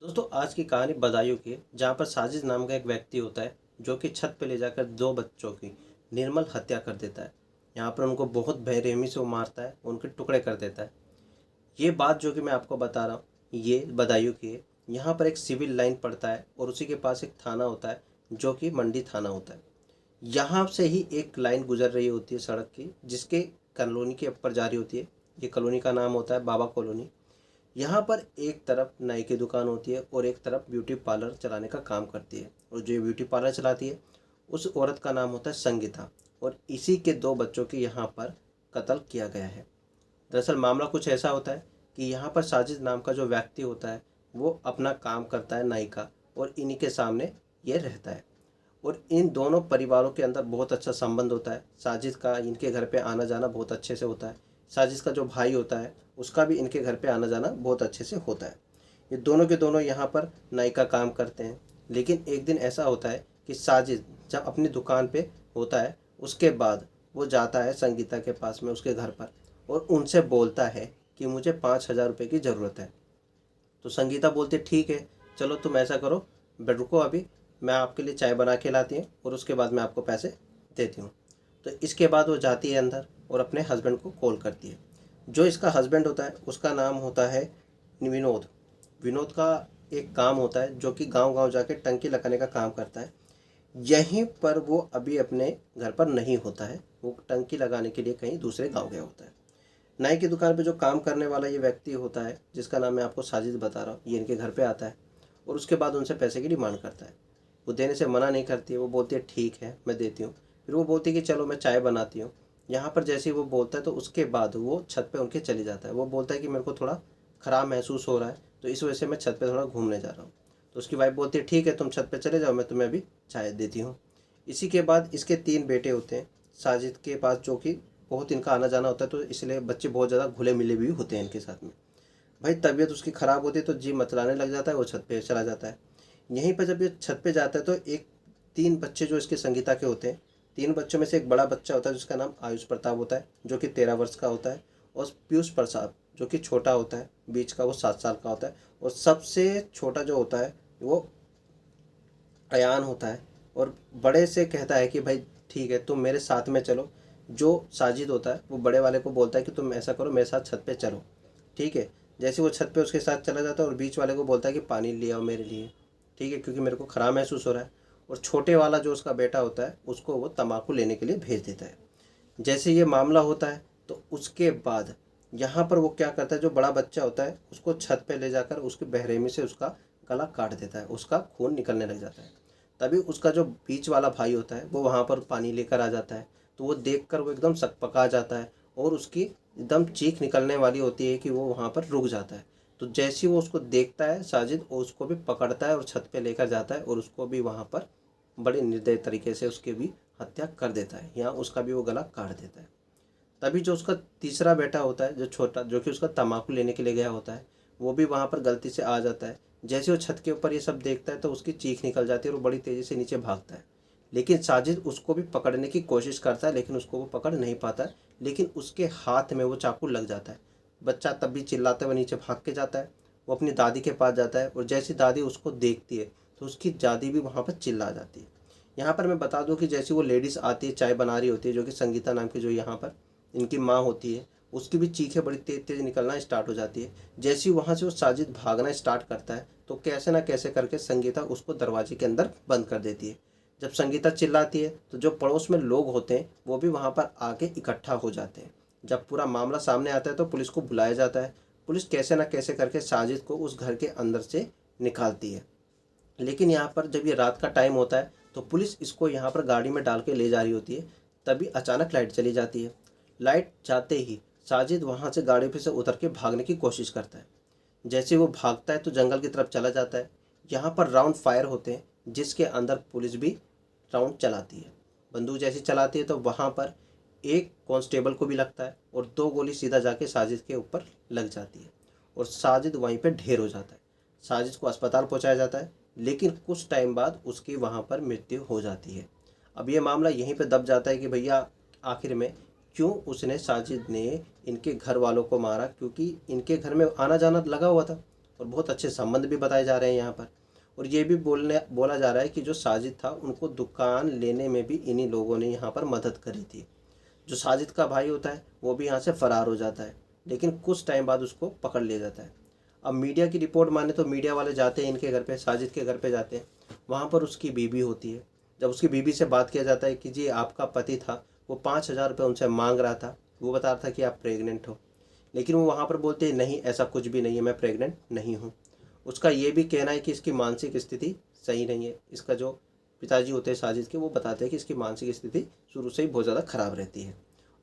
दोस्तों आज की कहानी बदायूं की है, जहाँ पर साजिद नाम का एक व्यक्ति होता है जो कि छत पे ले जाकर दो बच्चों की निर्मल हत्या कर देता है। यहाँ पर उनको बहुत बेरहमी से वो मारता है, उनके टुकड़े कर देता है। ये बात जो कि मैं आपको बता रहा हूँ ये बदायूं की है। यहाँ पर एक सिविल लाइन पड़ता है और उसी के पास एक थाना होता है जो कि मंडी थाना होता है। यहाँ से ही एक लाइन गुजर रही होती है सड़क की, जिसके कॉलोनी के ऊपर जा रही होती है। ये कॉलोनी का नाम होता है बाबा कॉलोनी। यहाँ पर एक तरफ नाई की दुकान होती है और एक तरफ ब्यूटी पार्लर चलाने का काम करती है, और जो ब्यूटी पार्लर चलाती है उस औरत का नाम होता है संगीता। और इसी के दो बच्चों की यहाँ पर कत्ल किया गया है। दरअसल मामला कुछ ऐसा होता है कि यहाँ पर साजिद नाम का जो व्यक्ति होता है वो अपना काम करता है नाई का, और इन्हीं के सामने ये रहता है। और इन दोनों परिवारों के अंदर बहुत अच्छा संबंध होता है। साजिद का इनके घर पे आना जाना बहुत अच्छे से होता है। साजिद का जो भाई होता है उसका भी इनके घर पे आना जाना बहुत अच्छे से होता है। ये दोनों के दोनों यहाँ पर नाई का काम करते हैं। लेकिन एक दिन ऐसा होता है कि साजिद जब अपनी दुकान पे होता है उसके बाद वो जाता है संगीता के पास में उसके घर पर, और उनसे बोलता है कि मुझे 5,000 रुपये की ज़रूरत है। तो संगीता बोलती है ठीक है, चलो तुम ऐसा करो, रुको अभी मैं आपके लिए चाय बना के लाती हूँ और उसके बाद मैं आपको पैसे देती हूँ। तो इसके बाद वो जाती है अंदर और अपने हस्बैंड को कॉल करती है। जो इसका हस्बैंड होता है उसका नाम होता है विनोद। विनोद का एक काम होता है जो कि गांव-गांव जाके टंकी लगाने का काम करता है। यहीं पर वो अभी अपने घर पर नहीं होता है, वो टंकी लगाने के लिए कहीं दूसरे गांव गया होता है। नाई की दुकान पे जो काम करने वाला ये व्यक्ति होता है जिसका नाम मैं आपको साजिद बता रहा हूँ, ये इनके घर पे आता है और उसके बाद उनसे पैसे की डिमांड करता है। वो देने से मना नहीं करती है, वो बोलती है ठीक है मैं देती हूँ। फिर वो बोलती है कि चलो मैं चाय बनाती हूँ। यहाँ पर जैसे ही वो बोलता है तो उसके बाद वो छत पे उनके चली जाता है। वो बोलता है कि मेरे को थोड़ा ख़राब महसूस हो रहा है, तो इस वजह से मैं छत पे थोड़ा घूमने जा रहा हूँ। तो उसकी वाइफ बोलती है ठीक है तुम छत पे चले जाओ, मैं तुम्हें अभी चाय देती हूँ। इसी के बाद इसके 3 बेटे होते हैं साजिद के पास, जो कि बहुत इनका आना जाना होता है, तो इसलिए बच्चे बहुत ज़्यादा घुले मिले भी होते हैं इनके साथ में। भाई तबीयत उसकी ख़राब होती है तो जी मतलाने लग जाता है, वो छत पे चला जाता है। यहीं पर जब ये छत पे जाता है तो एक 3 बच्चे जो इसके संगीता के होते हैं, 3 बच्चों में से एक बड़ा बच्चा होता है जिसका नाम आयुष प्रताप होता है जो कि 13 वर्ष का होता है, और पीयूष प्रसाद जो कि छोटा होता है, बीच का वो 7 साल का होता है, और सबसे छोटा जो होता है वो अयान होता है। और बड़े से कहता है कि भाई ठीक है तुम मेरे साथ में चलो। जो साजिद होता है वो बड़े वाले को बोलता है कि तुम ऐसा करो मेरे साथ छत पे चलो, ठीक है। जैसे वो छत पे उसके साथ चला जाता है और बीच वाले को बोलता है कि पानी ले आओ मेरे लिए, ठीक है, क्योंकि मेरे को ख़राब महसूस हो रहा है। और छोटे वाला जो उसका बेटा होता है उसको वो तम्बाकू लेने के लिए भेज देता है। जैसे ये मामला होता है तो उसके बाद यहाँ पर वो क्या करता है, जो बड़ा बच्चा होता है उसको छत पे ले जाकर उसकी बेरहमी से उसका गला काट देता है, उसका खून निकलने लग जाता है। तभी उसका जो बीच वाला भाई होता है वो वहाँ पर पानी लेकर आ जाता है। तो वो देखकर वो एकदम सकपका जाता है और उसकी एकदम चीख निकलने वाली होती है कि वो वहाँ पर रुक जाता है। तो जैसे ही वो उसको देखता है साजिद, वो उसको भी पकड़ता है और छत पे लेकर जाता है और उसको भी वहाँ पर बड़े निर्दयी तरीके से उसकी भी हत्या कर देता है, या उसका भी वो गला काट देता है। तभी जो उसका तीसरा बेटा होता है जो छोटा, जो कि उसका तम्बाकू लेने के लिए गया होता है, वो भी वहाँ पर गलती से आ जाता है। जैसे वो छत के ऊपर ये सब देखता है तो उसकी चीख निकल जाती है और वो बड़ी तेज़ी से नीचे भागता है। लेकिन साजिद उसको भी पकड़ने की कोशिश करता है, लेकिन उसको वो पकड़ नहीं पाता है, लेकिन उसके हाथ में वो चाकू लग जाता है। बच्चा तब भी चिल्लाते हुए नीचे भाग के जाता है। वो अपनी दादी के पास जाता है और जैसी दादी उसको देखती है तो उसकी दादी भी वहाँ पर चिल्ला जाती है। यहाँ पर मैं बता दूँ कि जैसी वो लेडीज़ आती है चाय बना रही होती है, जो कि संगीता नाम की जो यहाँ पर इनकी माँ होती है, उसकी भी चीखें बड़ी तेज तेज निकलना स्टार्ट हो जाती है। जैसे ही वहाँ से वो साजिद भागना स्टार्ट करता है तो कैसे ना कैसे करके संगीता उसको दरवाजे के अंदर बंद कर देती है। जब संगीता चिल्लाती है तो जो पड़ोस में लोग होते हैं वो भी वहाँ पर आके इकट्ठा हो जाते हैं। जब पूरा मामला सामने आता है तो पुलिस को बुलाया जाता है। पुलिस कैसे ना कैसे करके साजिद को उस घर के अंदर से निकालती है। लेकिन यहाँ पर जब ये रात का टाइम होता है तो पुलिस इसको यहाँ पर गाड़ी में डाल के ले जा रही होती है। तभी अचानक लाइट चली जाती है। लाइट जाते ही साजिद वहाँ से गाड़ी पे से उतर के भागने की कोशिश करता है। जैसे वो भागता है तो जंगल की तरफ चला जाता है। यहाँ पर राउंड फायर होते हैं जिसके अंदर पुलिस भी राउंड चलाती है, बंदूक जैसी चलाती है। तो वहाँ पर एक कांस्टेबल को भी लगता है और 2 गोली सीधा जाके साजिद के ऊपर लग जाती है और साजिद वहीं पे ढेर हो जाता है। साजिद को अस्पताल पहुँचाया जाता है, लेकिन कुछ टाइम बाद उसकी वहाँ पर मृत्यु हो जाती है। अब ये मामला यहीं पे दब जाता है कि भैया आखिर में क्यों उसने, साजिद ने इनके घर वालों को मारा, क्योंकि इनके घर में आना जाना लगा हुआ था। और बहुत अच्छे संबंध भी बताए जा रहे हैं यहाँ पर। और ये भी बोला जा रहा है कि जो साजिद था उनको दुकान लेने में भी इन्हीं लोगों ने यहाँ पर मदद करी थी। जो साजिद का भाई होता है वो भी यहाँ से फ़रार हो जाता है, लेकिन कुछ टाइम बाद उसको पकड़ लिया जाता है। अब मीडिया की रिपोर्ट माने तो मीडिया वाले जाते हैं इनके घर पे, साजिद के घर पे जाते हैं। वहाँ पर उसकी बीवी होती है। जब उसकी बीवी से बात किया जाता है कि जी आपका पति था, वो 5,000 रुपये उनसे मांग रहा था, वो बता रहा था कि आप प्रेग्नेंट हो, लेकिन वो वहाँ पर बोलते हैं नहीं ऐसा कुछ भी नहीं है, मैं प्रेग्नेंट नहीं हूँ। उसका ये भी कहना है कि इसकी मानसिक स्थिति सही नहीं है। इसका जो पिताजी होते हैं साजिद के, वो बताते हैं कि इसकी मानसिक स्थिति शुरू से ही बहुत ज़्यादा ख़राब रहती है।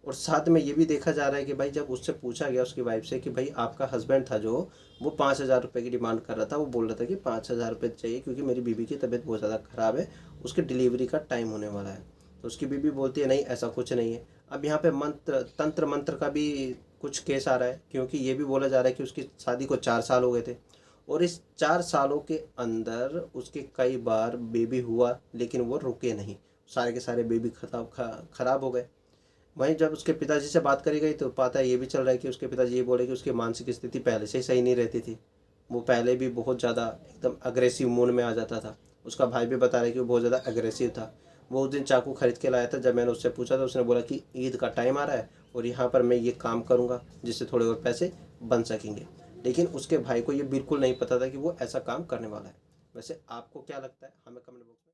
और साथ में ये भी देखा जा रहा है कि भाई जब उससे पूछा गया उसकी वाइफ से कि भाई आपका हस्बैंड था जो, वो 5,000 रुपये की डिमांड कर रहा था, वो बोल रहा था कि 5,000 रुपये चाहिए क्योंकि मेरी बीवी की तबीयत बहुत ज़्यादा ख़राब है, उसके डिलीवरी का टाइम होने वाला है। तो उसकी बीवी बोलती है नहीं ऐसा कुछ नहीं है। अब यहाँ पे तंत्र मंत्र का भी कुछ केस आ रहा है, क्योंकि ये भी बोला जा रहा है कि उसकी शादी को 4 साल हो गए थे और इस 4 सालों के अंदर उसके कई बार बेबी हुआ, लेकिन वो रुके नहीं, सारे के सारे बेबी खराब हो गए। वहीं जब उसके पिताजी से बात करी गई तो पता ये भी चल रहा है कि उसके पिताजी ये बोले कि उसकी मानसिक स्थिति पहले से ही सही नहीं रहती थी। वो पहले भी बहुत ज़्यादा एकदम अग्रेसिव मूड में आ जाता था। उसका भाई भी बता रहा है कि वो बहुत ज़्यादा अग्रेसिव था। वो उस दिन चाकू खरीद के लाया था। जब मैंने उससे पूछा तो उसने बोला कि ईद का टाइम आ रहा है और यहाँ पर मैं ये काम करूँगा जिससे थोड़े और पैसे बन सकेंगे। लेकिन उसके भाई को ये बिल्कुल नहीं पता था कि वो ऐसा काम करने वाला है। वैसे आपको क्या लगता है, हमें कमेंट बॉक्स में